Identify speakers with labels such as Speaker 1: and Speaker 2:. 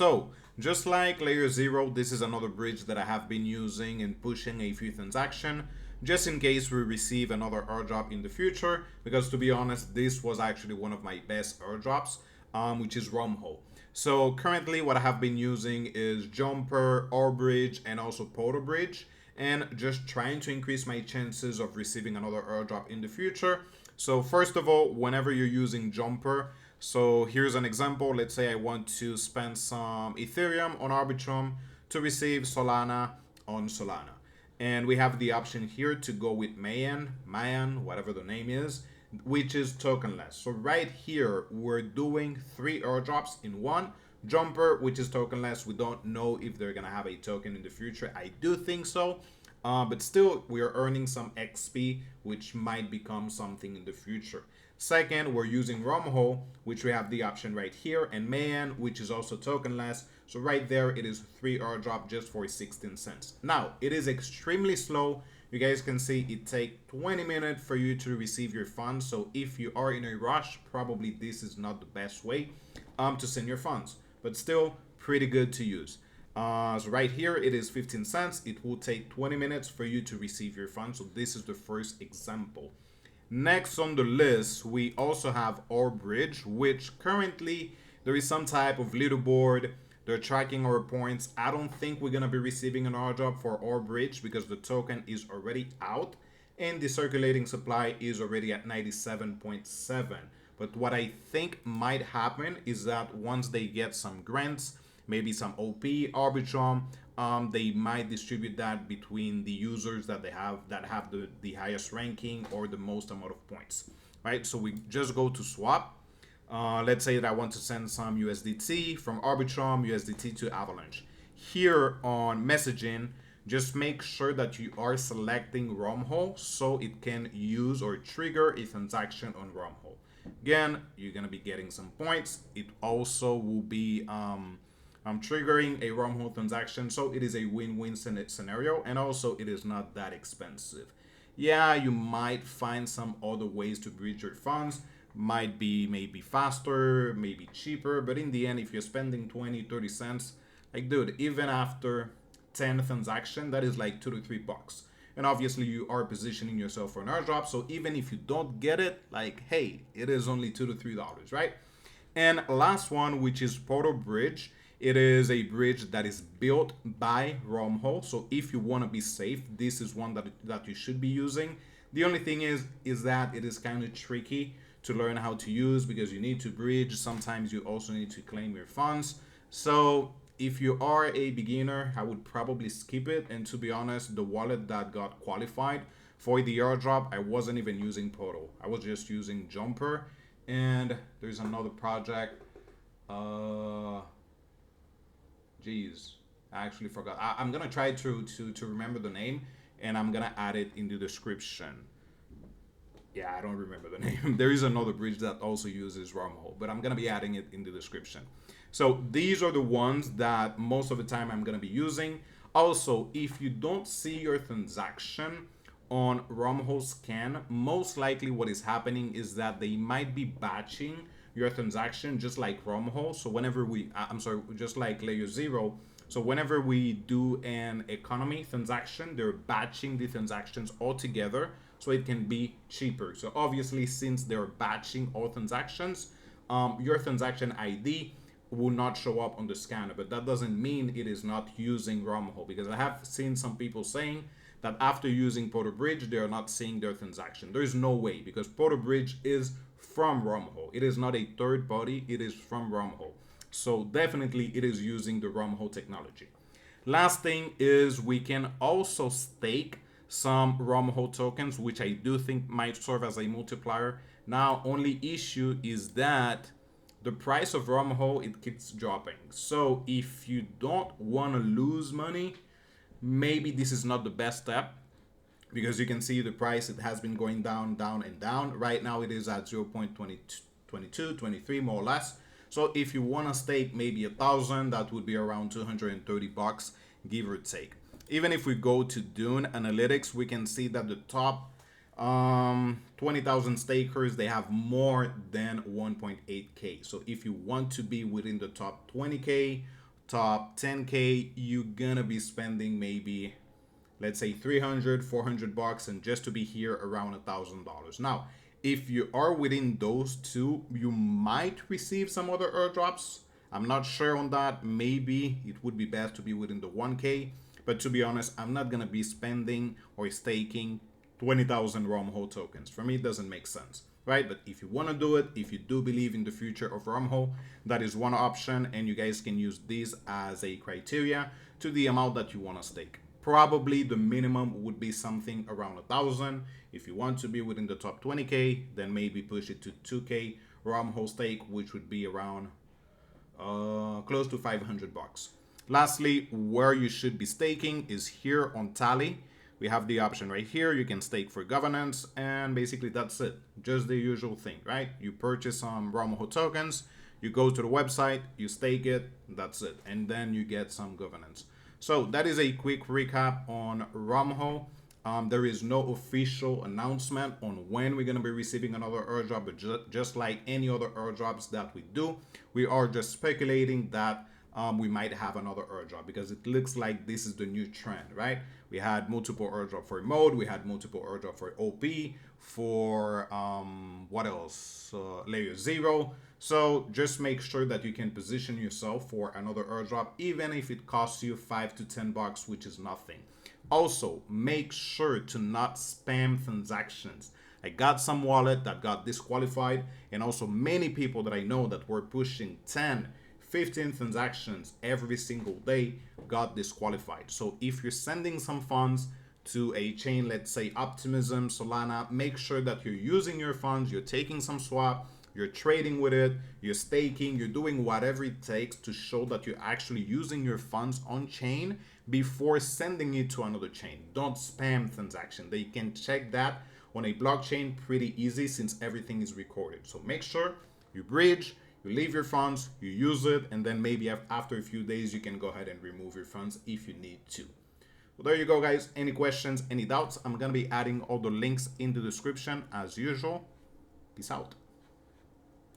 Speaker 1: So, just like layer 0, this is another bridge that I have been using and pushing a few transactions just in case we receive another airdrop in the future, because to be honest, this was actually one of my best airdrops, which is Wormhole. So currently what I have been using is Jumper, Orbridge, and also Bridge, and just trying to increase my chances of receiving another airdrop in the future. So first of all, whenever you're using Jumper, so here's an example. Let's say I want to spend some Ethereum on Arbitrum to receive Solana on Solana. And we have the option here to go with Mayan, whatever the name is, which is tokenless. So right here, we're doing 3 airdrops in one. Jumper, which is tokenless. We don't know if they're gonna have a token in the future. I do think so. But still, we are earning some XP, which might become something in the future. Second, we're using Wormhole, which we have the option right here, and Mayan, which is also tokenless. So right there, it is 3 airdrop just for 16 cents. Now, it is extremely slow. You guys can see it takes 20 minutes for you to receive your funds. So if you are in a rush, probably this is not the best way to send your funds, but still pretty good to use. So right here, it is 15 cents. It will take 20 minutes for you to receive your funds. So this is the first example. Next on the list, we also have Orbridge, which currently there is some type of leaderboard. They're tracking our points. I don't think we're going to be receiving an airdrop for Orbridge because the token is already out and the circulating supply is already at 97.7. But what I think might happen is that once they get some grants, maybe some OP, Arbitrum, they might distribute that between the users that they have the highest ranking or the most amount of points, right? So we just go to swap. Let's say that I want to send some USDT from Arbitrum USDT to Avalanche. Here on messaging, just make sure that you are selecting Wormhole so it can use or trigger a transaction on Wormhole. Again, you're gonna be getting some points. It also will be triggering a Wormhole transaction, so it is a win-win scenario, and also it is not that expensive. Yeah, you might find some other ways to bridge your funds, might be maybe faster, maybe cheaper, but in the end, if you're spending 20-30 cents, like dude, even after 10 transaction, that is like $2 to $3. And obviously you are positioning yourself for an airdrop, so even if you don't get it, like hey, it is only $2 to $3, right? And last one, which is Bridge. It is a bridge that is built by Wormhole. So if you want to be safe, this is one that you should be using. The only thing is that it is kind of tricky to learn how to use because you need to bridge. Sometimes you also need to claim your funds. So if you are a beginner, I would probably skip it. And to be honest, the wallet that got qualified for the airdrop, I wasn't even using Poto. I was just using Jumper. And there's another project. Geez, I actually forgot. I'm gonna try to remember the name, and I'm gonna add it in the description. Yeah, I don't remember the name. There is another bridge that also uses Wormhole, but I'm gonna be adding it in the description. So these are the ones that most of the time I'm gonna be using. Also, if you don't see your transaction on Wormhole scan, most likely what is happening is that they might be batching your transaction just like Wormhole. So whenever just like layer 0. So whenever we do an economy transaction, they're batching the transactions all together so it can be cheaper. So obviously, since they're batching all transactions, your transaction ID will not show up on the scanner, but that doesn't mean it is not using Wormhole, because I have seen some people saying that after using Bridge, they are not seeing their transaction. There is no way, because Bridge is from Wormhole. It is not a third party, it is from Wormhole. So definitely it is using the Wormhole technology. Last thing is we can also stake some Wormhole tokens, which I do think might serve as a multiplier. Now, only issue is that the price of Wormhole, it keeps dropping. So if you don't want to lose money, maybe this is not the best step, because you can see the price, it has been going down, down, and down. Right now it is at 0.22, 23 more or less. So if you want to stake maybe 1,000, that would be around $230, give or take. Even if we go to Dune Analytics, we can see that the top 20,000 stakers, they have more than 1.8K. So if you want to be within the top 20K, top 10K, you're gonna be spending maybe, let's say 300, 400 bucks, and just to be here around $1,000. Now, if you are within those two, you might receive some other airdrops. I'm not sure on that. Maybe it would be best to be within the 1K, but to be honest, I'm not gonna be spending or staking 20,000 Wormhole tokens. For me, it doesn't make sense, right? But if you want to do it, if you do believe in the future of Wormhole, that is one option, and you guys can use this as a criteria to the amount that you want to stake. Probably the minimum would be something around 1,000. If you want to be within the top 20K, then maybe push it to 2K Wormhole stake, which would be around close to 500 bucks. Lastly, where you should be staking is here on Tally. We have the option right here. You can stake for governance, and basically that's it. Just the usual thing, right? You purchase some Wormhole tokens, you go to the website, you stake it, that's it. And then you get some governance. So that is a quick recap on Wormhole. There is no official announcement on when we're going to be receiving another airdrop, but just like any other airdrops that we do, we are just speculating that we might have another airdrop, because it looks like this is the new trend, right? We had multiple airdrop for mode, we had multiple airdrop for OP, for what else? Layer 0. So just make sure that you can position yourself for another airdrop, even if it costs you 5 to 10 bucks, which is nothing. Also, make sure to not spam transactions. I got some wallet that got disqualified, and also many people that I know that were pushing 10, 15 transactions every single day got disqualified. So if you're sending some funds to a chain, let's say Optimism, Solana, make sure that you're using your funds, you're taking some swap, you're trading with it, you're staking, you're doing whatever it takes to show that you're actually using your funds on chain before sending it to another chain. Don't spam transaction. They can check that on a blockchain pretty easy since everything is recorded. So make sure you bridge, you leave your funds, you use it, and then maybe after a few days you can go ahead and remove your funds if you need to. Well, there you go, guys. Any questions, any doubts? I'm going to be adding all the links in the description as usual. Peace out.